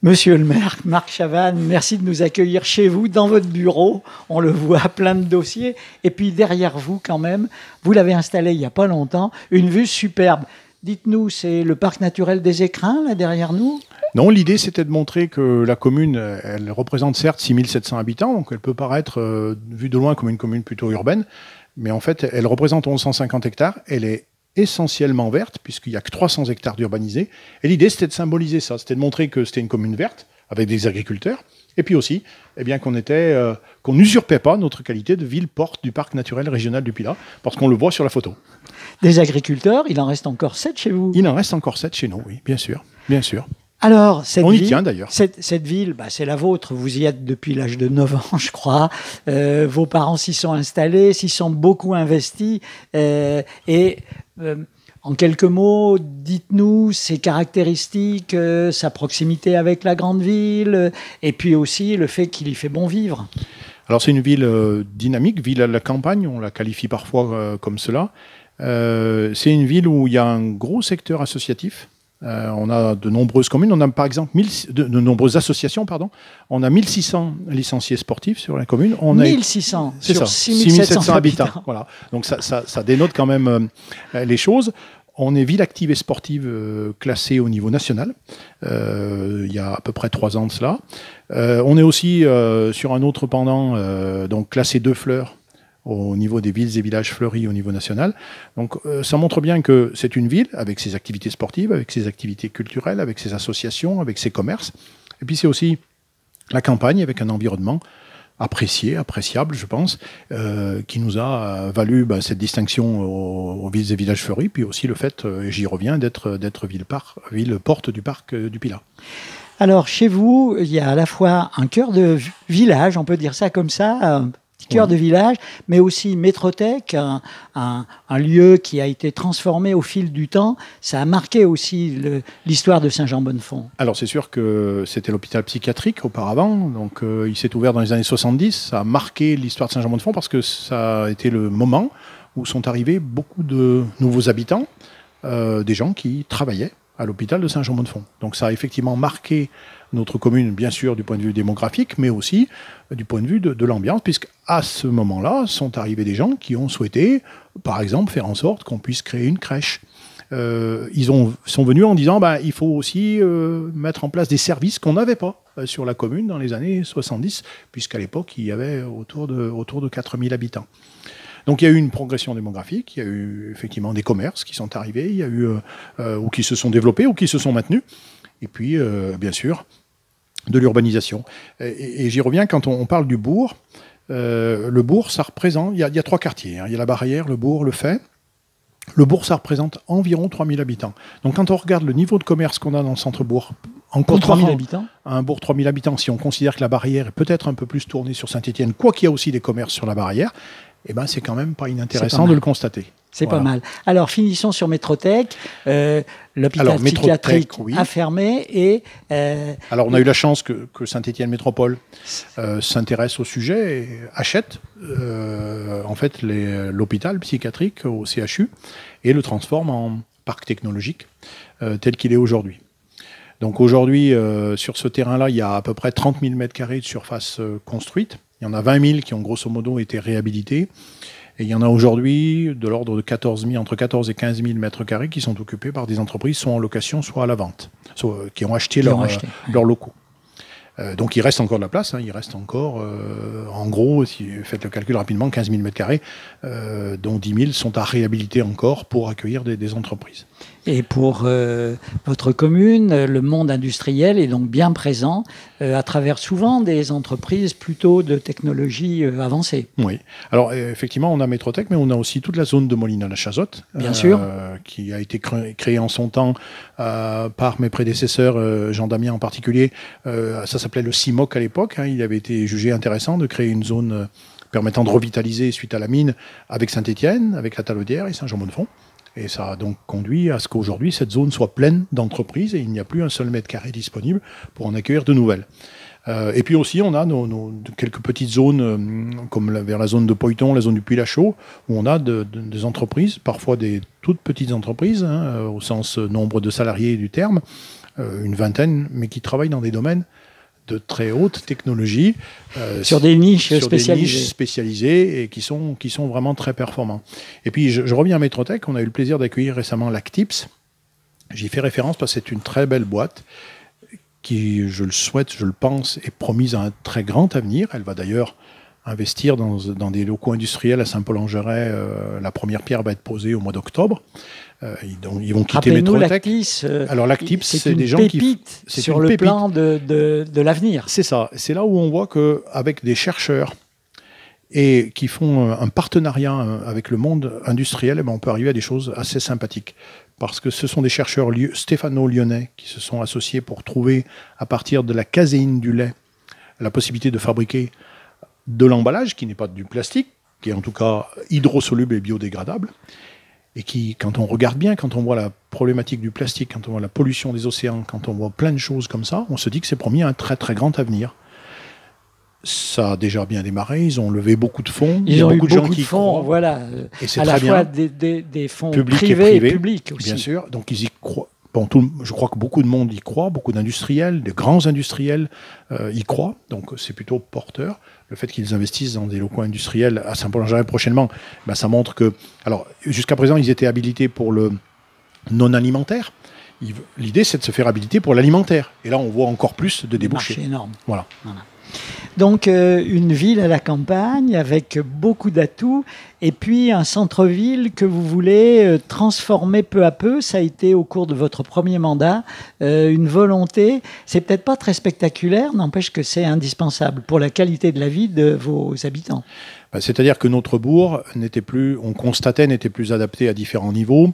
Monsieur le maire, Marc Chavannes, merci de nous accueillir chez vous, dans votre bureau. On le voit, plein de dossiers. Et puis derrière vous, quand même, vous l'avez installé il n'y a pas longtemps, une vue superbe. Dites-nous, c'est le parc naturel des Écrins, là, derrière nous? Non, l'idée, c'était de montrer que la commune, elle représente certes 6700 habitants, donc elle peut paraître, vue de loin, comme une commune plutôt urbaine, mais en fait, elle représente 1150 hectares. Elle est essentiellement verte, puisqu'il n'y a que 300 hectares d'urbanisés. Et l'idée, c'était de symboliser ça, c'était de montrer que c'était une commune verte, avec des agriculteurs, et puis aussi, eh bien, qu'on n'usurpait pas notre qualité de ville-porte du parc naturel régional du Pilat, parce qu'on le voit sur la photo. Des agriculteurs, il en reste encore 7 chez vous? Il en reste encore 7 chez nous, oui, bien sûr, bien sûr. Alors, on y tient d'ailleurs. Cette ville, c'est la vôtre. Vous y êtes depuis l'âge de 9 ans, je crois. Vos parents s'y sont installés, s'y sont beaucoup investis. En quelques mots, dites-nous ses caractéristiques, sa proximité avec la grande ville, et puis aussi le fait qu'il y fait bon vivre. Alors, c'est une ville dynamique, ville à la campagne, on la qualifie parfois comme cela. C'est une ville où il y a un gros secteur associatif. On a de nombreuses communes, on a par exemple de nombreuses associations, pardon. On a 1600 licenciés sportifs sur la commune. 1600 sur 6700 habitants. Voilà. Donc ça dénote quand même les choses. On est ville active et sportive classée au niveau national, il y a à peu près 3 ans de cela. On est aussi sur un autre pendant, donc classé 2 fleurs, au niveau des villes et villages fleuris au niveau national. Donc ça montre bien que c'est une ville avec ses activités sportives, avec ses activités culturelles, avec ses associations, avec ses commerces. Et puis c'est aussi la campagne avec un environnement appréciable, je pense, qui nous a valu cette distinction aux villes et villages fleuris, puis aussi le fait, et j'y reviens, d'être ville-porte du parc du Pilat. Alors chez vous, il y a à la fois un cœur de village, on peut dire ça comme ça, cœur de village, mais aussi Métrothèque, un lieu qui a été transformé au fil du temps. Ça a marqué aussi l'histoire de Saint-Jean-Bonnefond. Alors c'est sûr que c'était l'hôpital psychiatrique auparavant, donc il s'est ouvert dans les années 70. Ça a marqué l'histoire de Saint-Jean-Bonnefond parce que ça a été le moment où sont arrivés beaucoup de nouveaux habitants, des gens qui travaillaient à l'hôpital de Saint-Jean-Bonnefond. Donc ça a effectivement marqué notre commune, bien sûr, du point de vue démographique, mais aussi du point de vue de l'ambiance, puisqu'à ce moment-là, sont arrivés des gens qui ont souhaité, par exemple, faire en sorte qu'on puisse créer une crèche. Ils sont venus en disant il faut aussi mettre en place des services qu'on n'avait pas sur la commune dans les années 70, puisqu'à l'époque, il y avait autour de 4000 habitants. Donc il y a eu une progression démographique, il y a eu effectivement des commerces qui sont arrivés, il y a eu ou qui se sont développés ou qui se sont maintenus, et puis bien sûr de l'urbanisation. Et j'y reviens quand on parle du bourg. Le bourg, ça représente, il y a 3 quartiers, hein. Il y a la Barrière, le bourg, le Fait. Le bourg, ça représente environ 3000 habitants. Donc quand on regarde le niveau de commerce qu'on a dans le centre-bourg, pour 3000 habitants, un bourg 3000 habitants, si on considère que la Barrière est peut-être un peu plus tournée sur Saint-Étienne, quoi qu'il y a aussi des commerces sur la Barrière, c'est quand même pas inintéressant de le constater. C'est pas mal. Alors, finissons sur Métrothèque. L'hôpital psychiatrique a fermé et... Alors, on a eu la chance que Saint-Étienne Métropole s'intéresse au sujet et achète en fait l'hôpital psychiatrique au CHU et le transforme en parc technologique tel qu'il est aujourd'hui. Donc aujourd'hui, sur ce terrain-là, il y a à peu près 30 000 m² de surface construite. Il y en a 20 000 qui ont grosso modo été réhabilités. Et il y en a aujourd'hui de l'ordre de entre 14 et 15 000 m² qui sont occupés par des entreprises, soit en location, soit à la vente, qui ont acheté leurs locaux. Donc il reste encore de la place, hein, il reste encore, en gros, si vous faites le calcul rapidement, 15 000 m², dont 10 000 sont à réhabiliter encore pour accueillir des entreprises. Et pour votre commune, le monde industriel est donc bien présent à travers souvent des entreprises plutôt de technologie avancée. Oui. Alors effectivement, on a Métrothèque, mais on a aussi toute la zone de Molina-la-Chazotte, bien sûr, qui a été créée en son temps par mes prédécesseurs, Jean Damien en particulier. Ça s'appelait le CIMOC à l'époque. Hein. Il avait été jugé intéressant de créer une zone permettant de revitaliser suite à la mine avec Saint-Étienne, avec la Talaudière et Saint-Jean-Bonnefond. Et ça a donc conduit à ce qu'aujourd'hui, cette zone soit pleine d'entreprises et il n'y a plus un seul mètre carré disponible pour en accueillir de nouvelles. Et puis aussi, on a quelques petites zones, comme vers la zone de Poiton, la zone du Puy-la-Chaux, où on a des entreprises, parfois des toutes petites entreprises, hein, au sens nombre de salariés du terme, une vingtaine, mais qui travaillent dans des domaines de très haute technologie. Sur des niches spécialisées et qui sont vraiment très performants. Et puis, je reviens à Métrotech. On a eu le plaisir d'accueillir récemment l'Actips. J'y fais référence parce que c'est une très belle boîte qui, je le souhaite, je le pense, est promise à un très grand avenir. Elle va d'ailleurs investir dans des locaux industriels à Saint-Paul-en-Jarret. La première pierre va être posée au mois d'octobre. Ils vont quitter Métrotech. Alors l'Actips, c'est des gens qui sur le plan de l'avenir. C'est ça. C'est là où on voit qu'avec des chercheurs et qui font un partenariat avec le monde industriel, on peut arriver à des choses assez sympathiques. Parce que ce sont des chercheurs stéphano-lyonnais qui se sont associés pour trouver, à partir de la caséine du lait, la possibilité de fabriquer de l'emballage qui n'est pas du plastique, qui est en tout cas hydrosoluble et biodégradable, et qui, quand on regarde bien, quand on voit la problématique du plastique, quand on voit la pollution des océans, quand on voit plein de choses comme ça, on se dit que c'est promis un très très grand avenir. Ça a déjà bien démarré, ils ont levé beaucoup de fonds. Ils ont eu beaucoup de gens qui croient. Voilà. Et c'est à très la fois bien. des fonds privés et publics aussi. Bien sûr, donc ils y croient. Bon, je crois que beaucoup de monde y croit, beaucoup d'industriels, de grands industriels y croient, donc c'est plutôt porteur. Le fait qu'ils investissent dans des locaux industriels à Saint-Paul-en-Jarret prochainement, ben ça montre que... Alors, jusqu'à présent, ils étaient habilités pour le non-alimentaire. L'idée, c'est de se faire habiliter pour l'alimentaire. Et là, on voit encore plus de débouchés. Marché énorme. Voilà. Donc, une ville à la campagne avec beaucoup d'atouts et puis un centre-ville que vous voulez transformer peu à peu. Ça a été au cours de votre premier mandat une volonté. C'est peut-être pas très spectaculaire, n'empêche que c'est indispensable pour la qualité de la vie de vos habitants. C'est-à-dire que notre bourg n'était plus adapté à différents niveaux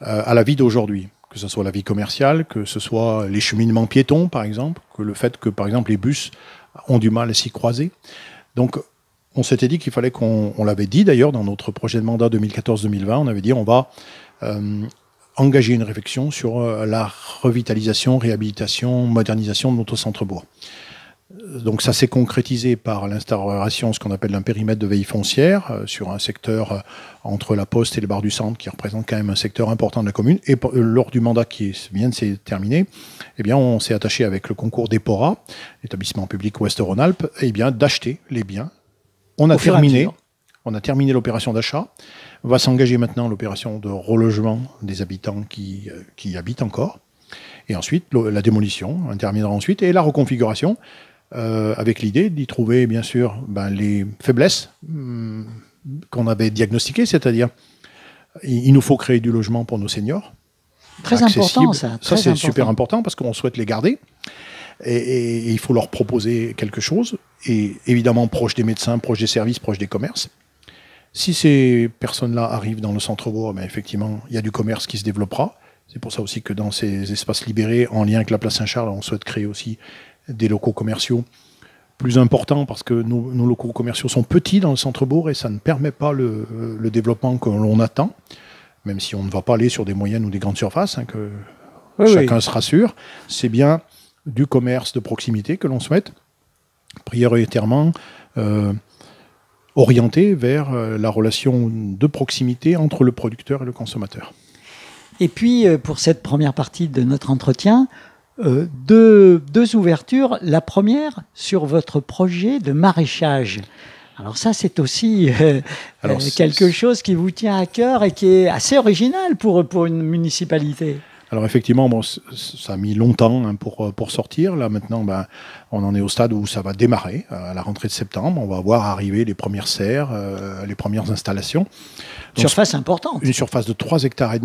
à la vie d'aujourd'hui. Que ce soit la vie commerciale, que ce soit les cheminements piétons, par exemple, que le fait que, par exemple, les bus ont du mal à s'y croiser. Donc, on s'était dit qu'il fallait on l'avait dit d'ailleurs dans notre projet de mandat 2014-2020, on avait dit on va engager une réflexion sur la revitalisation, réhabilitation, modernisation de notre centre-bourg. Donc ça s'est concrétisé par l'instauration, ce qu'on appelle un périmètre de veille foncière, sur un secteur entre la Poste et le bar du Centre, qui représente quand même un secteur important de la commune. Et lors du mandat qui vient de se terminer, eh bien, on s'est attaché avec le concours d'EPORA, l'établissement public Ouest-Rhône-Alpes, eh bien, d'acheter les biens. On a terminé l'opération d'achat. On va s'engager maintenant l'opération de relogement des habitants qui y habitent encore. Et ensuite, la démolition interviendra ensuite, et la reconfiguration, avec l'idée d'y trouver, bien sûr, les faiblesses qu'on avait diagnostiquées, c'est-à-dire il nous faut créer du logement pour nos seniors. Très important, ça. Ça, c'est super important parce qu'on souhaite les garder. Et il faut leur proposer quelque chose, et évidemment proche des médecins, proche des services, proche des commerces. Si ces personnes-là arrivent dans le centre-bourg, effectivement, il y a du commerce qui se développera. C'est pour ça aussi que dans ces espaces libérés, en lien avec la place Saint-Charles, on souhaite créer aussi des locaux commerciaux plus importants, parce que nos locaux commerciaux sont petits dans le centre-bourg et ça ne permet pas le développement que l'on attend, même si on ne va pas aller sur des moyennes ou des grandes surfaces, que chacun se rassure. C'est bien du commerce de proximité que l'on souhaite, prioritairement orienté vers la relation de proximité entre le producteur et le consommateur. Et puis, pour cette première partie de notre entretien, deux ouvertures. La première, sur votre projet de maraîchage. Alors ça, c'est aussi quelque chose qui vous tient à cœur et qui est assez original pour une municipalité. Alors effectivement, ça a mis longtemps pour sortir. Là maintenant, on en est au stade où ça va démarrer. À la rentrée de septembre, on va voir arriver les premières serres, les premières installations. Donc, surface importante. Une surface de 3,5 hectares,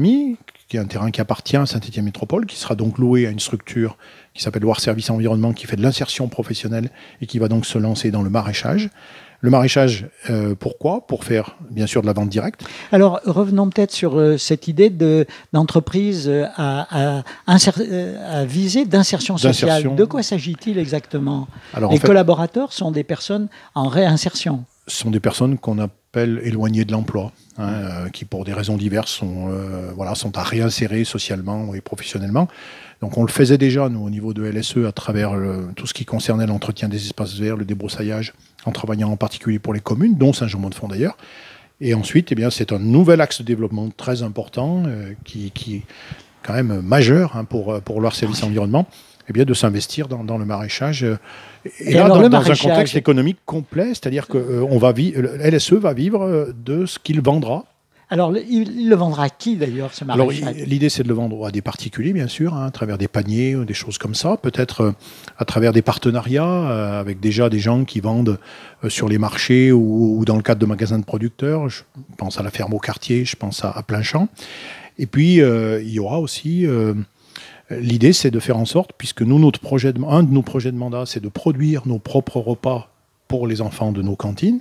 qui est un terrain qui appartient à Saint-Étienne Métropole, qui sera donc loué à une structure qui s'appelle Loire Service Environnement, qui fait de l'insertion professionnelle et qui va donc se lancer dans le maraîchage. Le maraîchage, pourquoi ? Pour faire, bien sûr, de la vente directe. Alors, revenons peut-être sur cette idée d'entreprise à viser d'insertion sociale. De quoi s'agit-il exactement ? Alors, les collaborateurs sont des personnes en réinsertion. Ce sont des personnes qu'on appelle éloignées de l'emploi, qui, pour des raisons diverses, sont à réinsérer socialement et professionnellement. Donc on le faisait déjà, nous, au niveau de LSE, à travers tout ce qui concernait l'entretien des espaces verts, le débroussaillage, en travaillant en particulier pour les communes, dont Saint-Jean-Mont-de-Fond d'ailleurs. Et ensuite, c'est un nouvel axe de développement très important qui quand même majeur hein, pour leur service environnement, eh bien, de s'investir dans le maraîchage. Et là, alors, dans un contexte économique complet, c'est-à-dire que le LSE va vivre de ce qu'il vendra. Alors, il le vendra à qui d'ailleurs, ce maraîchage? Alors, l'idée, c'est de le vendre à des particuliers, bien sûr, hein, à travers des paniers ou des choses comme ça. Peut-être à travers des partenariats avec déjà des gens qui vendent sur les marchés ou dans le cadre de magasins de producteurs. Je pense à la ferme au quartier, je pense à Plein-Champ. Et puis, il y aura aussi... l'idée, c'est de faire en sorte, puisque nous, un de nos projets de mandat, c'est de produire nos propres repas pour les enfants de nos cantines,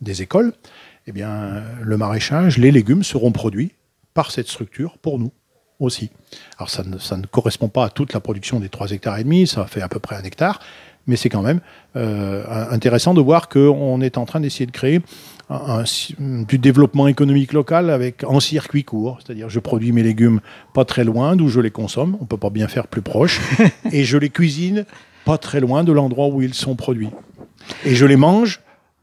des écoles. Eh bien, le maraîchage, les légumes seront produits par cette structure pour nous aussi. Alors, ça ne correspond pas à toute la production des 3,5 hectares, ça fait à peu près 1 hectare, mais c'est quand même intéressant de voir qu'on est en train d'essayer de créer du développement économique local en circuit court. C'est-à-dire, je produis mes légumes pas très loin d'où je les consomme, on ne peut pas bien faire plus proche, et je les cuisine pas très loin de l'endroit où ils sont produits. Et je les mange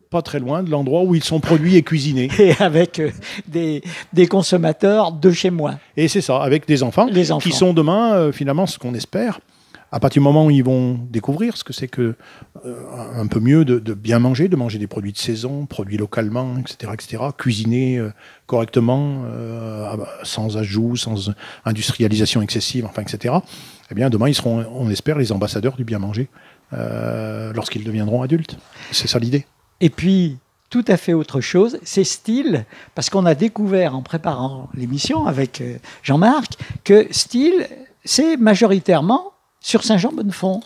pas très loin de l'endroit où ils sont produits et cuisinés. Et avec des consommateurs de chez moi. Et c'est ça, avec des enfants, qui sont demain, finalement, ce qu'on espère, à partir du moment où ils vont découvrir ce que c'est que un peu mieux de bien manger, de manger des produits de saison, produits localement, etc., cuisinés correctement, sans ajout, sans industrialisation excessive, enfin, etc. Eh bien, demain, ils seront, on espère, les ambassadeurs du bien manger lorsqu'ils deviendront adultes. C'est ça l'idée. Et puis, tout à fait autre chose, c'est Style, parce qu'on a découvert en préparant l'émission avec Jean-Marc que Style, c'est majoritairement sur Saint-Jean-Bonnefond.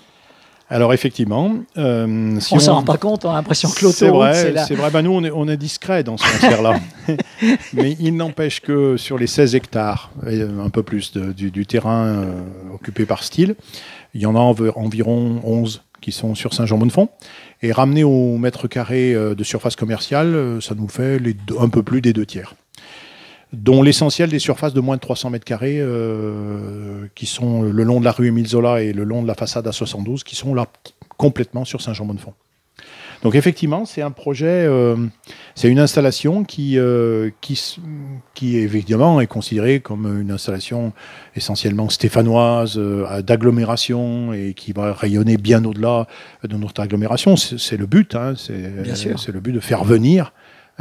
Alors effectivement, si on s'en rend pas compte, on a l'impression que l'autoroute, c'est là. C'est vrai, ben nous on est discret dans ce concert-là. Mais il n'empêche que sur les 16 hectares, un peu plus du terrain occupé par Style, il y en a environ 11 qui sont sur Saint-Jean-Bonnefond. Et ramené au mètre carré de surface commerciale, ça nous fait un peu plus des 2 tiers. Dont l'essentiel des surfaces de moins de 300 mètres carrés, qui sont le long de la rue Émile Zola et le long de la façade A72, qui sont là complètement sur Saint-Jean-Bonnefond. Donc effectivement, c'est un projet, c'est une installation qui évidemment est considérée comme une installation essentiellement stéphanoise, d'agglomération, et qui va rayonner bien au-delà de notre agglomération. C'est le but, hein, c'est le but de faire venir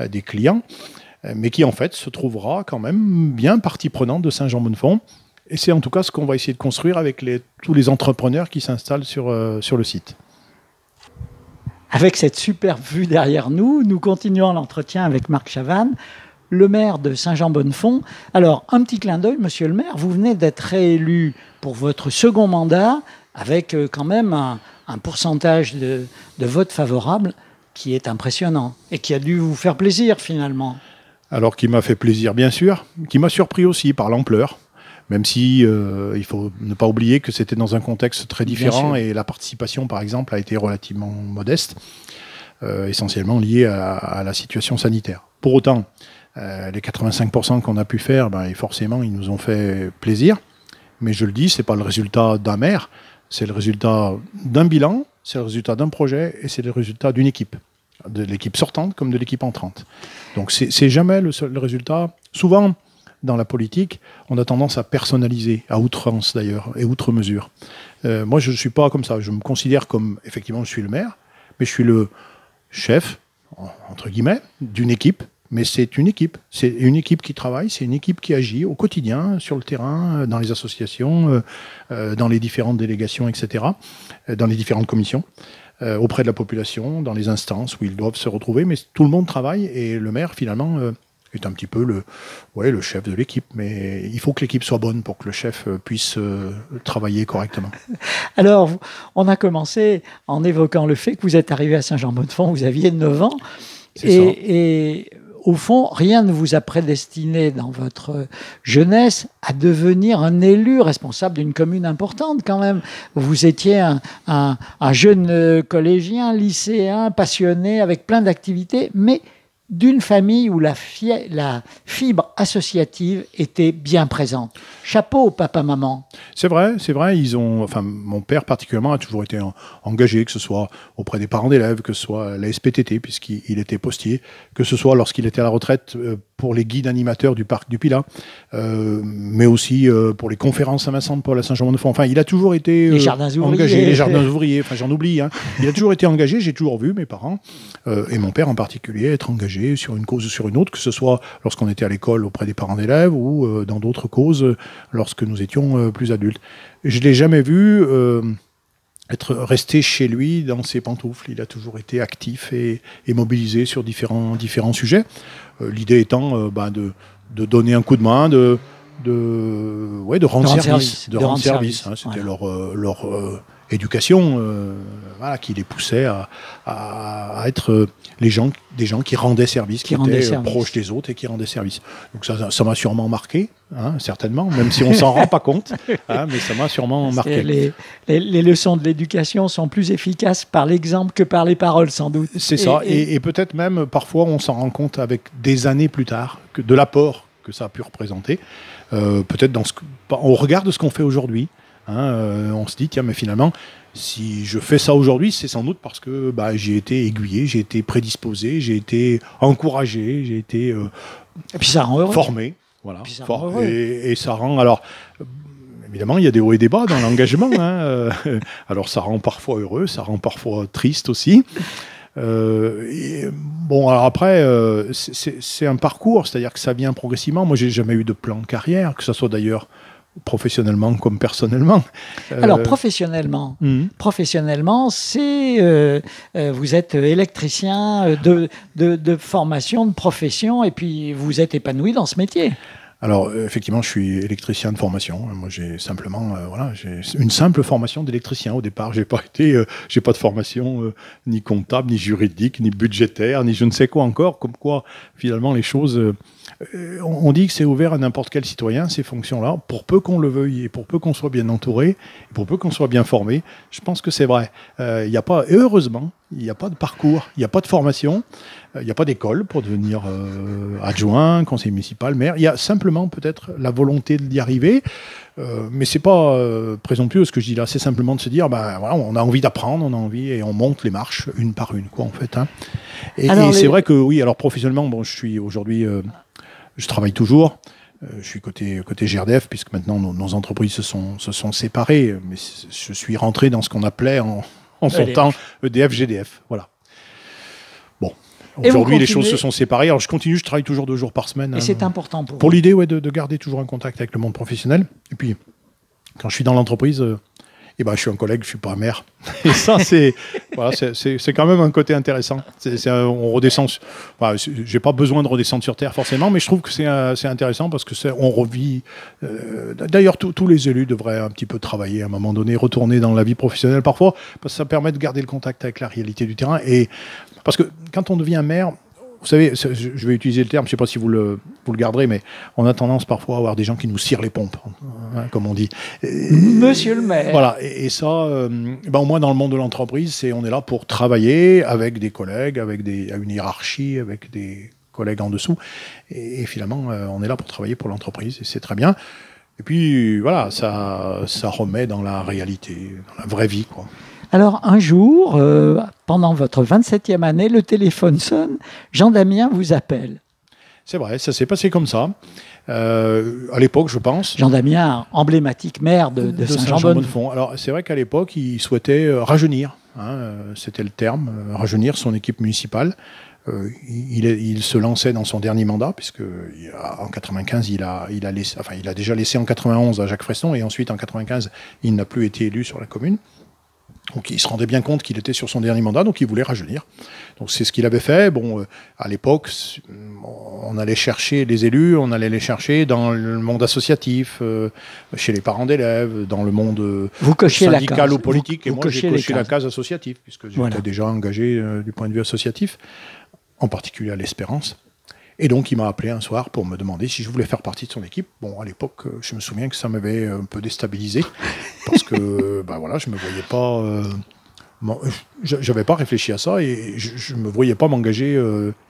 des clients, mais qui en fait se trouvera quand même bien partie prenante de Saint-Jean-Bonnefond. Et c'est en tout cas ce qu'on va essayer de construire avec tous les entrepreneurs qui s'installent sur le site. Avec cette super vue derrière nous, nous continuons l'entretien avec Marc Chavannes, le maire de Saint-Jean-Bonnefond. Alors, un petit clin d'œil, monsieur le maire, vous venez d'être réélu pour votre second mandat avec quand même un pourcentage de votes favorables qui est impressionnant et qui a dû vous faire plaisir finalement. Alors, qui m'a fait plaisir, bien sûr, qui m'a surpris aussi par l'ampleur. Même si il faut ne pas oublier que c'était dans un contexte très différent et la participation, par exemple, a été relativement modeste, essentiellement liée à la situation sanitaire. Pour autant, les 85% qu'on a pu faire, forcément, ils nous ont fait plaisir. Mais je le dis, ce n'est pas le résultat d'un maire, c'est le résultat d'un bilan, c'est le résultat d'un projet et c'est le résultat d'une équipe. De l'équipe sortante comme de l'équipe entrante. Donc c'est jamais le résultat. Souvent, dans la politique, on a tendance à personnaliser, à outrance d'ailleurs, et outre mesure. Moi, je ne suis pas comme ça. Je me considère comme, effectivement, je suis le maire, mais je suis le chef, entre guillemets, d'une équipe. Mais c'est une équipe. C'est une équipe qui travaille, c'est une équipe qui agit au quotidien, sur le terrain, dans les associations, dans les différentes délégations, etc., dans les différentes commissions, auprès de la population, dans les instances où ils doivent se retrouver. Mais tout le monde travaille et le maire, finalement, est un petit peu le chef de l'équipe. Mais il faut que l'équipe soit bonne pour que le chef puisse travailler correctement. Alors, on a commencé en évoquant le fait que vous êtes arrivé à Saint-Jean-Bonnefond, vous aviez 9 ans. Et au fond, rien ne vous a prédestiné dans votre jeunesse à devenir un élu responsable d'une commune importante quand même. Vous étiez un jeune collégien, lycéen, passionné, avec plein d'activités, mais d'une famille où la fibre associative était bien présente. Chapeau, papa-maman. C'est vrai. Mon père particulièrement a toujours été engagé, que ce soit auprès des parents d'élèves, que ce soit la SPTT, puisqu'il était postier, que ce soit lorsqu'il était à la retraite pour les guides animateurs du parc du Pilat, mais aussi pour les conférences à Saint-Vincent-de-Paul, à Saint-Germain-de-Fonds. Enfin, il a toujours été les jardins engagé, les jardins ouvriers, enfin j'en oublie. Hein. Il a toujours été engagé, j'ai toujours vu mes parents, et mon père en particulier, être engagé sur une cause ou sur une autre, que ce soit lorsqu'on était à l'école auprès des parents d'élèves ou dans d'autres causes lorsque nous étions plus adultes. Je ne l'ai jamais vu être resté chez lui dans ses pantoufles. Il a toujours été actif et mobilisé sur différents sujets. L'idée étant de donner un coup de main, de rendre service. Hein. C'était voilà. leur éducation qui les poussait à être des gens qui rendaient service, qui étaient proches des autres et qui rendaient service. Donc ça m'a sûrement marqué, hein, certainement, même si on ne s'en rend pas compte, hein, mais ça m'a sûrement marqué. Les leçons de l'éducation sont plus efficaces par l'exemple que par les paroles, sans doute. C'est ça, et peut-être même, parfois, on s'en rend compte avec des années plus tard, de l'apport que ça a pu représenter. Peut-être au regard de ce qu'on fait aujourd'hui, hein, on se dit, tiens, mais finalement, si je fais ça aujourd'hui, c'est sans doute parce que j'ai été aiguillé, j'ai été prédisposé, j'ai été encouragé, j'ai été et puis ça rend heureux. Formé. Voilà, et ça rend... Alors, évidemment, il y a des hauts et des bas dans l'engagement. Hein, alors, ça rend parfois heureux, ça rend parfois triste aussi. Bon, alors après, c'est un parcours, c'est-à-dire que ça vient progressivement. Moi, j'ai jamais eu de plan de carrière, que ce soit d'ailleurs professionnellement comme personnellement. Alors professionnellement, c'est vous êtes électricien de formation, de profession, et puis vous êtes épanoui dans ce métier. Alors, effectivement, je suis électricien de formation. Moi, j'ai simplement, j'ai une simple formation d'électricien. Au départ, j'ai pas de formation ni comptable, ni juridique, ni budgétaire, ni je ne sais quoi encore. Comme quoi, finalement, les choses, on dit que c'est ouvert à n'importe quel citoyen, ces fonctions-là, pour peu qu'on le veuille et pour peu qu'on soit bien entouré, et pour peu qu'on soit bien formé. Je pense que c'est vrai. Il n'y a pas, et heureusement, il n'y a pas de parcours, il n'y a pas de formation. Il n'y a pas d'école pour devenir adjoint, conseiller municipal, maire. Il y a simplement peut-être la volonté d'y arriver. Mais ce n'est pas présomptueux ce que je dis là. C'est simplement de se dire, voilà, on a envie d'apprendre, on a envie et on monte les marches une par une, quoi, en fait. Hein. Et c'est vrai que oui, alors professionnellement, bon, je suis aujourd'hui, je travaille toujours. Je suis côté GRDF, puisque maintenant nos entreprises se sont séparées. Mais je suis rentré dans ce qu'on appelait en son temps EDF-GDF. Voilà. Bon. Aujourd'hui, les choses se sont séparées. Alors, je travaille toujours 2 jours par semaine. Et c'est important pour vous. Pour l'idée, de garder toujours un contact avec le monde professionnel. Et puis, quand je suis dans l'entreprise, je suis un collègue, je ne suis pas un maire. Et ça, c'est quand même un côté intéressant. On redescend. J'ai pas besoin de redescendre sur terre forcément, mais je trouve que c'est intéressant parce que on revit. D'ailleurs, tous les élus devraient un petit peu travailler à un moment donné, retourner dans la vie professionnelle parfois, parce que ça permet de garder le contact avec la réalité du terrain. Et parce que quand on devient maire, vous savez, je vais utiliser le terme, je ne sais pas si vous le garderez, mais on a tendance parfois à avoir des gens qui nous cirent les pompes, hein, comme on dit. Monsieur le maire. Voilà, et ça, au moins dans le monde de l'entreprise, on est là pour travailler avec des collègues, avec une hiérarchie, avec des collègues en dessous. Et finalement, on est là pour travailler pour l'entreprise, et c'est très bien. Et puis, voilà, ça remet dans la réalité, dans la vraie vie, quoi. Alors, un jour, pendant votre 27e année, le téléphone sonne, Jean Damien vous appelle. C'est vrai, ça s'est passé comme ça. À l'époque, je pense. Jean Damien, emblématique maire de Saint-Jean-Bonne-de-Fonds. Alors, c'est vrai qu'à l'époque, il souhaitait rajeunir. Hein, c'était le terme, rajeunir son équipe municipale. Il se lançait dans son dernier mandat, puisque en 95, il a déjà laissé en 91 à Jacques Freston, et ensuite en 95, il n'a plus été élu sur la commune. Donc il se rendait bien compte qu'il était sur son dernier mandat, donc il voulait rajeunir. Donc c'est ce qu'il avait fait. Bon, à l'époque, on allait chercher les élus, on allait les chercher dans le monde associatif, chez les parents d'élèves, dans le monde syndical ou politique. Et moi, j'ai coché la case associative, puisque j'étais déjà engagé du point de vue associatif, en particulier à l'Espérance. Et donc, il m'a appelé un soir pour me demander si je voulais faire partie de son équipe. Bon, à l'époque, je me souviens que ça m'avait un peu déstabilisé, parce que, je me voyais pas... j'avais pas réfléchi à ça, et je me voyais pas m'engager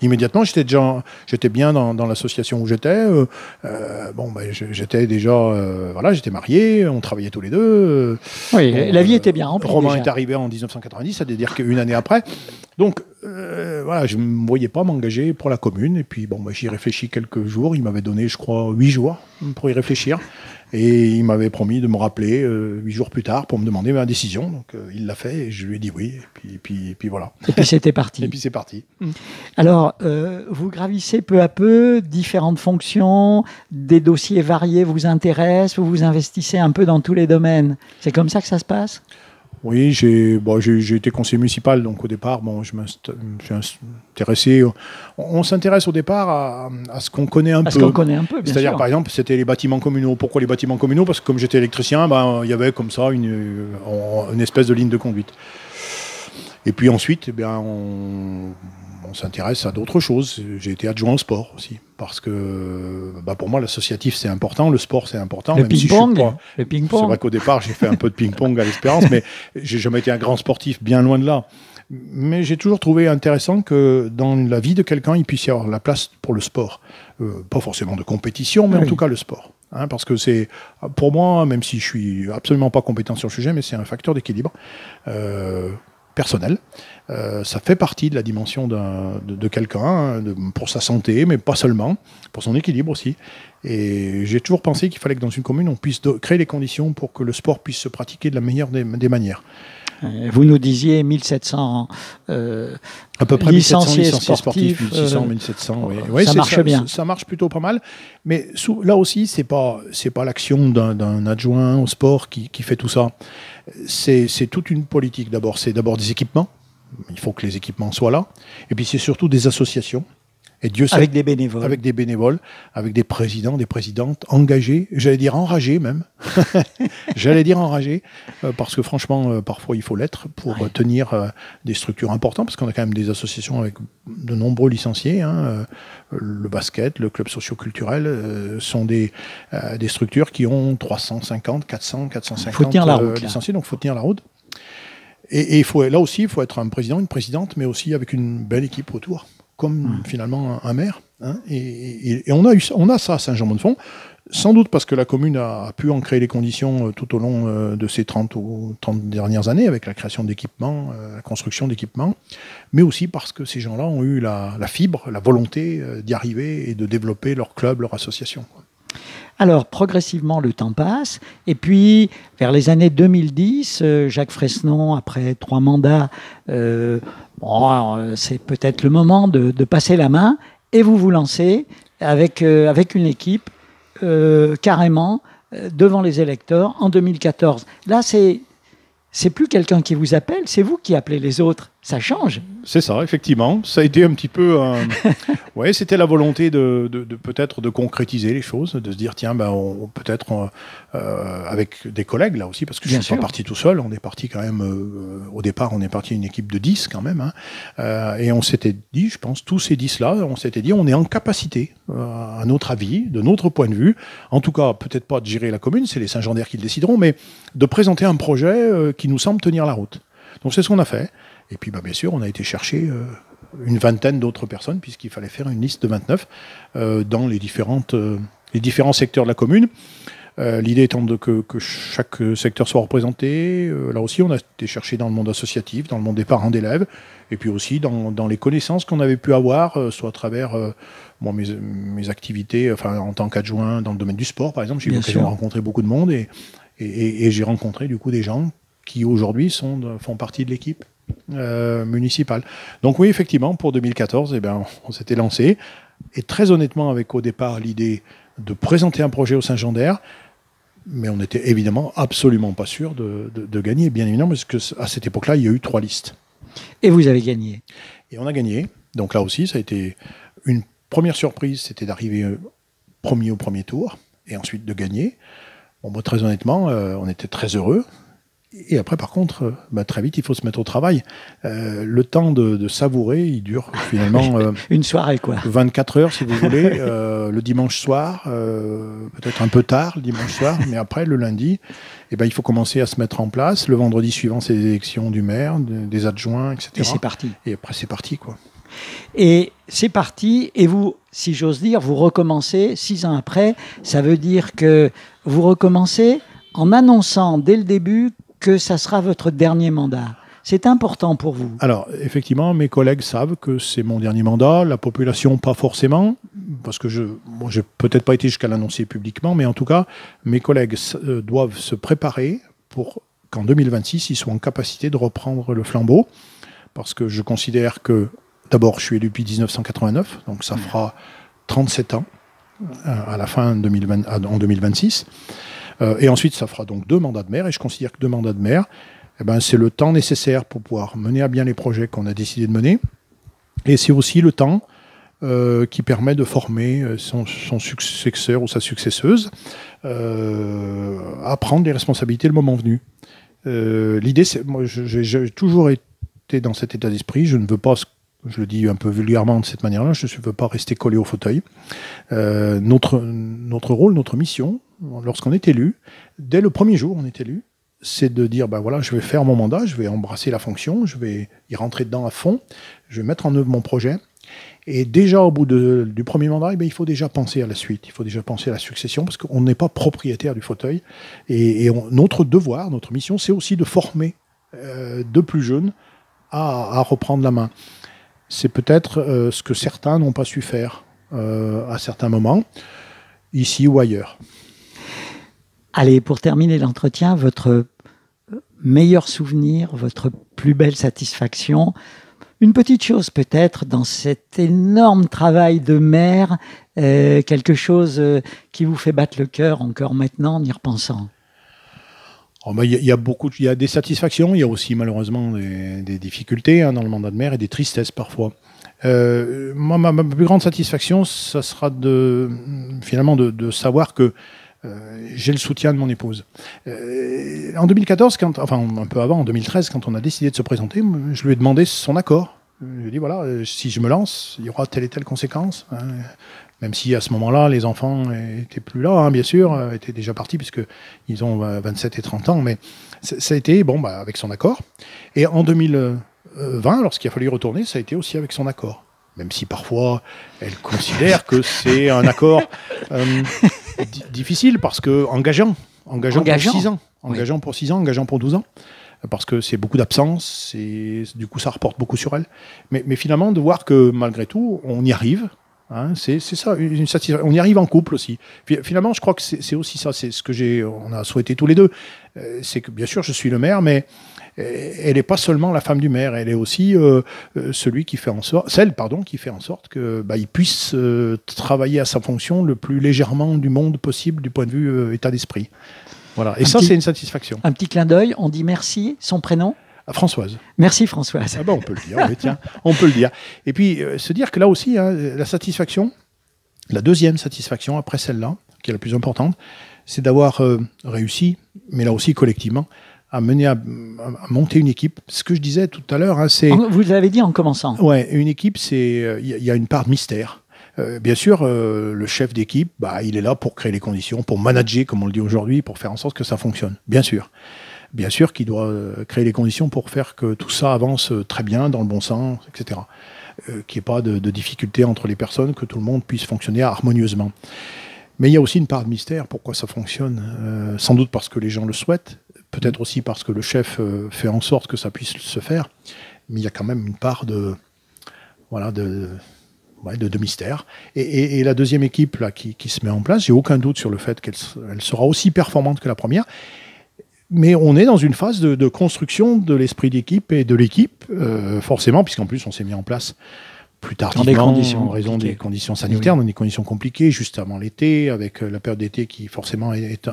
immédiatement. J'étais bien dans l'association où j'étais. J'étais déjà... j'étais marié, on travaillait tous les deux. Oui, la vie était bien remplie. Romain est arrivé en 1990, c'est-à-dire qu'une année après. Donc, voilà, je ne me voyais pas m'engager pour la commune. Et puis, bon, j'y réfléchis quelques jours. Il m'avait donné, je crois, 8 jours pour y réfléchir. Et il m'avait promis de me rappeler 8 jours plus tard pour me demander ma décision. Donc, il l'a fait et je lui ai dit oui. Et puis voilà. Et puis, c'était parti. Et puis, c'est parti. Alors, vous gravissez peu à peu différentes fonctions, des dossiers variés vous intéressent, vous vous investissez un peu dans tous les domaines. C'est comme ça que ça se passe ? Oui, j'ai été conseiller municipal, donc au départ, je me suis intéressé. On s'intéresse au départ à ce qu'on connaît un peu. À ce qu'on connaît un peu, bien sûr. C'est-à-dire, par exemple, c'était les bâtiments communaux. Pourquoi les bâtiments communaux ? Parce que comme j'étais électricien, il y avait comme ça une espèce de ligne de conduite. Et puis ensuite, on s'intéresse à d'autres choses. J'ai été adjoint au sport aussi, parce que pour moi, l'associatif, c'est important, le sport, c'est important. Le ping-pong, c'est vrai qu'au départ, j'ai fait un peu de ping-pong à l'Espérance, mais j'ai jamais été un grand sportif, bien loin de là. Mais j'ai toujours trouvé intéressant que dans la vie de quelqu'un, il puisse y avoir la place pour le sport. Pas forcément de compétition, mais en tout cas le sport. Parce que c'est, pour moi, même si je suis absolument pas compétent sur le sujet, mais c'est un facteur d'équilibre personnel. Ça fait partie de la dimension de quelqu'un, pour sa santé, mais pas seulement, pour son équilibre aussi. Et j'ai toujours pensé qu'il fallait que dans une commune, on puisse créer les conditions pour que le sport puisse se pratiquer de la meilleure des manières. Vous nous disiez 1700 à peu près licenciés sportifs, 1600, 1700. Oui, ça marche bien. Ça marche plutôt pas mal. Mais là aussi, c'est pas l'action d'un adjoint au sport qui fait tout ça. C'est toute une politique d'abord. C'est d'abord des équipements. Il faut que les équipements soient là. Et puis c'est surtout des associations. Et Dieu sait, avec des bénévoles. Avec des bénévoles, avec des présidents, des présidentes engagés, j'allais dire enragés même. J'allais dire enragés, parce que franchement, parfois il faut l'être pour tenir des structures importantes, parce qu'on a quand même des associations avec de nombreux licenciés. Le basket, le club socio-culturel sont des structures qui ont 350, 400, 450 faut tenir la route, licenciés, donc il faut tenir la route. Et là aussi, il faut être un président, une présidente, mais aussi avec une belle équipe autour. Comme finalement un maire. Et on a ça à Saint-Jean-Mont-de-Fond, sans doute parce que la commune a pu en créer les conditions tout au long de ces 30 dernières années, avec la création d'équipements, la construction d'équipements, mais aussi parce que ces gens-là ont eu la fibre, la volonté d'y arriver et de développer leur club, leur association. Alors, progressivement, le temps passe. Et puis, vers les années 2010, Jacques Fresnon, après 3 mandats, c'est peut-être le moment de passer la main. Et vous vous lancez avec une équipe carrément devant les électeurs en 2014. Là, c'est plus quelqu'un qui vous appelle, c'est vous qui appelez les autres. Ça change. C'est ça, effectivement. Ça a été un petit peu... ouais, c'était la volonté de peut-être de concrétiser les choses, de se dire, tiens, peut-être avec des collègues, là aussi, parce que je ne suis pas parti tout seul. On est parti quand même... au départ, on est parti une équipe de 10 quand même. Et on s'était dit, je pense, tous ces 10-là, on s'était dit, on est en capacité, à notre avis, de notre point de vue, en tout cas, peut-être pas de gérer la commune, c'est les Saint-Gendaires qui le décideront, mais de présenter un projet qui nous semble tenir la route. Donc c'est ce qu'on a fait. Et puis, bien sûr, on a été chercher une vingtaine d'autres personnes, puisqu'il fallait faire une liste de 29 dans les différents secteurs de la commune. L'idée étant que chaque secteur soit représenté. Là aussi, on a été chercher dans le monde associatif, dans le monde des parents d'élèves, et puis aussi dans les connaissances qu'on avait pu avoir, soit à travers mes activités, en tant qu'adjoint dans le domaine du sport, par exemple. J'ai eu l'occasion de rencontrer beaucoup de monde, et j'ai rencontré du coup des gens qui aujourd'hui font partie de l'équipe municipale. Donc oui, effectivement, pour 2014, on s'était lancé, et très honnêtement, avec au départ l'idée de présenter un projet au Saint-Gendaire, mais on n'était évidemment absolument pas sûr de gagner, bien évidemment, parce qu'à cette époque-là, il y a eu 3 listes. Et vous avez gagné. Et on a gagné. Donc là aussi, ça a été une première surprise, c'était d'arriver premier au premier tour, et ensuite de gagner. Très honnêtement, on était très heureux. Et après, par contre, très vite, il faut se mettre au travail. Le temps de savourer, il dure finalement... une soirée, quoi. 24 heures, si vous voulez, le dimanche soir, peut-être un peu tard le dimanche soir, mais après, le lundi, il faut commencer à se mettre en place. Le vendredi suivant, c'est les élections du maire, des adjoints, etc. Et c'est parti. Et après, c'est parti, quoi. Et c'est parti, et vous, si j'ose dire, vous recommencez 6 ans après. Ça veut dire que vous recommencez en annonçant dès le début que ça sera votre dernier mandat. C'est important pour vous. Alors, effectivement, mes collègues savent que c'est mon dernier mandat, la population pas forcément, parce que moi, j'ai peut-être pas été jusqu'à l'annoncer publiquement, mais en tout cas, mes collègues doivent se préparer pour qu'en 2026, ils soient en capacité de reprendre le flambeau, parce que je considère que, d'abord, je suis élu depuis 1989, donc ça fera 37 ans à la fin en 2026, et ensuite, ça fera donc 2 mandats de maire, et je considère que 2 mandats de maire, eh ben, c'est le temps nécessaire pour pouvoir mener à bien les projets qu'on a décidé de mener. Et c'est aussi le temps qui permet de former son successeur ou sa successeuse à prendre les responsabilités le moment venu. L'idée, c'est, moi, j'ai toujours été dans cet état d'esprit. Je ne veux pas, je le dis un peu vulgairement de cette manière-là, je ne veux pas rester collé au fauteuil. Notre rôle, notre mission, lorsqu'on est élu, dès le premier jour, on est élu, c'est de dire, ben voilà, je vais faire mon mandat, je vais embrasser la fonction, je vais y rentrer dedans à fond, je vais mettre en œuvre mon projet. Et déjà, au bout du premier mandat, eh bien, il faut déjà penser à la suite, il faut déjà penser à la succession, parce qu'on n'est pas propriétaire du fauteuil. Et notre devoir, notre mission, c'est aussi de former de plus jeunes à reprendre la main. C'est peut-être ce que certains n'ont pas su faire à certains moments, ici ou ailleurs. Allez, pour terminer l'entretien, votre meilleur souvenir, votre plus belle satisfaction, une petite chose peut-être dans cet énorme travail de maire, quelque chose qui vous fait battre le cœur encore maintenant en y repensant. Oh ben, y a des satisfactions, il y a aussi malheureusement des difficultés dans le mandat de maire et des tristesses parfois. Moi, ma plus grande satisfaction, ça sera finalement de savoir que j'ai le soutien de mon épouse. En 2014, enfin un peu avant, en 2013, quand on a décidé de se présenter, je lui ai demandé son accord. Je lui ai dit, voilà, si je me lance, il y aura telle et telle conséquence. Même si à ce moment-là, les enfants n'étaient plus là, bien sûr, étaient déjà partis, puisqu'ils ont 27 et 30 ans. Mais ça a été avec son accord. Et en 2020, lorsqu'il a fallu retourner, ça a été aussi avec son accord. Même si parfois, elle considère que c'est un accord difficile, parce que engageant pour 6 ans. Engageant pour 6 ans, engageant pour 12 ans. Parce que c'est beaucoup d'absence, et du coup, ça reporte beaucoup sur elle. Mais finalement, de voir que malgré tout, on y arrive. C'est ça, une satisfaction. On y arrive en couple aussi. Finalement, je crois que c'est aussi ça, c'est ce que on a souhaité tous les deux. C'est que, bien sûr, je suis le maire, mais elle n'est pas seulement la femme du maire, elle est aussi celle qui fait en sorte que il puisse travailler à sa fonction le plus légèrement du monde possible du point de vue état d'esprit. Voilà. Et c'est une satisfaction. Un petit clin d'œil, on dit merci, son prénom ? Françoise. Merci Françoise. On peut le dire, oui, tiens, on peut le dire. Et puis, se dire que là aussi, la satisfaction, la deuxième satisfaction après celle-là, qui est la plus importante, c'est d'avoir réussi, mais là aussi collectivement, à monter une équipe. Ce que je disais tout à l'heure, c'est... Vous l'avez dit en commençant. Ouais, une équipe, il y a une part de mystère. Bien sûr, le chef d'équipe, il est là pour créer les conditions, pour manager, comme on le dit aujourd'hui, pour faire en sorte que ça fonctionne. Bien sûr. Bien sûr qu'il doit créer les conditions pour faire que tout ça avance très bien, dans le bon sens, etc. Qu'il n'y ait pas de difficultés entre les personnes, que tout le monde puisse fonctionner harmonieusement. Mais il y a aussi une part de mystère, pourquoi ça fonctionne. Sans doute parce que les gens le souhaitent, peut-être aussi parce que le chef fait en sorte que ça puisse se faire. Mais il y a quand même une part de mystère. Et la deuxième équipe là, qui se met en place, j'ai aucun doute sur le fait qu'elle sera aussi performante que la première. Mais on est dans une phase de construction de l'esprit d'équipe et de l'équipe, forcément, puisqu'en plus on s'est mis en place plus tardivement en raison des conditions sanitaires, dans des conditions compliquées, juste avant l'été, avec la période d'été qui forcément est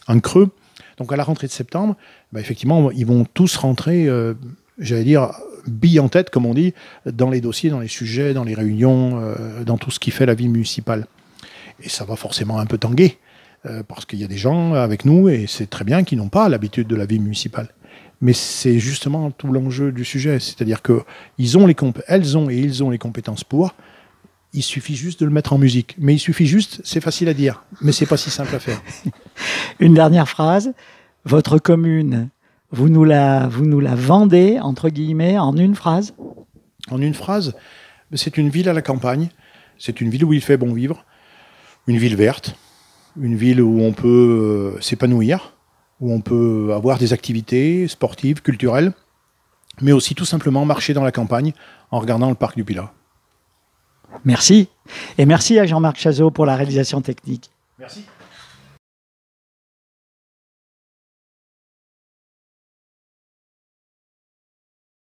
un creux. Donc à la rentrée de septembre, effectivement, ils vont tous rentrer, j'allais dire, billes en tête, comme on dit, dans les dossiers, dans les sujets, dans les réunions, dans tout ce qui fait la vie municipale. Et ça va forcément un peu tanguer. Parce qu'il y a des gens avec nous, et c'est très bien, qui n'ont pas l'habitude de la vie municipale. Mais c'est justement tout l'enjeu du sujet. C'est-à-dire qu'ils ont elles ont et ils ont les compétences pour. Il suffit juste de le mettre en musique. Mais il suffit juste, c'est facile à dire, mais c'est pas si simple à faire. Une dernière phrase. Votre commune, vous nous la vendez, entre guillemets, en une phrase ? En une phrase, c'est une ville à la campagne. C'est une ville où il fait bon vivre. Une ville verte. Une ville où on peut s'épanouir, où on peut avoir des activités sportives, culturelles, mais aussi tout simplement marcher dans la campagne en regardant le parc du Pilat. Merci. Et merci à Jean-Marc Chazot pour la réalisation technique. Merci.